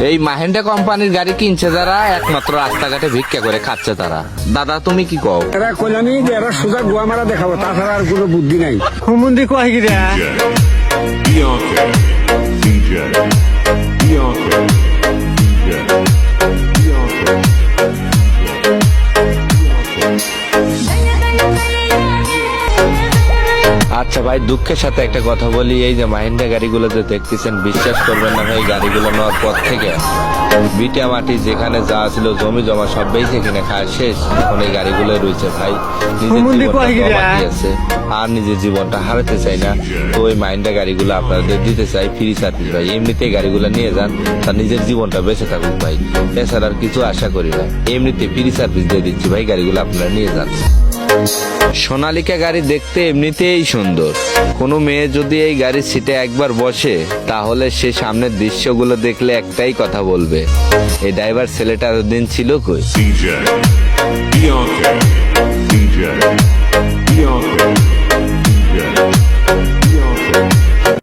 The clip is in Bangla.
এই মাহেন্দ্রা কোম্পানির গাড়ি কিনছে যারা একমাত্র রাস্তাঘাটে ভিক্ষা করে খাচ্ছে তারা। দাদা তুমি কি কও? এরা কইলামি যে এরা সোজা গোয়া মারা দেখাবো, তাছাড়া আর কোনো বুদ্ধি নাই। হুমুন্দি কয় কি রে? Bianca, DJ, Bianca, DJ, Bianca. আচ্ছা ভাই, দুঃখের সাথে একটা কথা বলি, এই যে মাহিন্দ্রা গাড়িগুলো যে দেখতেছেন, বিশ্বাস করবেন না ভাই, গাড়িগুলো নেওয়ার পর থেকে বিটা মাটি যেখানে যা ছিল জমি জমা সব বেঁচে কিনে খায় শেষ। এখন এই গাড়িগুলো রয়েছে ভাই, নিজের জীবনটা জমাতে আছে আর নিজের জীবনটা হারাতে চাই না। তো ওই মাহিন্দ্রা গাড়িগুলো আপনাদের দিতে চাই ফ্রি সার্ভিস ভাই। এমনিতে গাড়িগুলো নিয়ে যান, তার নিজের জীবনটা বেঁচে থাকুক ভাই, এছাড়া আর কিছু আশা করি না। এমনিতে ফ্রি সার্ভিস দিয়ে দিচ্ছি ভাই, গাড়িগুলো আপনারা নিয়ে যান। সোনালিকা গাড়ি দেখতে এমনিতেই সুন্দর। কোনো মেয়ে যদি এই গাড়ির সিটে একবার বসে তাহলে সে সামনের দৃশ্যগুলো দেখলে একটাই কথা বলবে, এই ড্রাইভার ছেলেটা এতদিন ছিল কই? DJ, Bianca.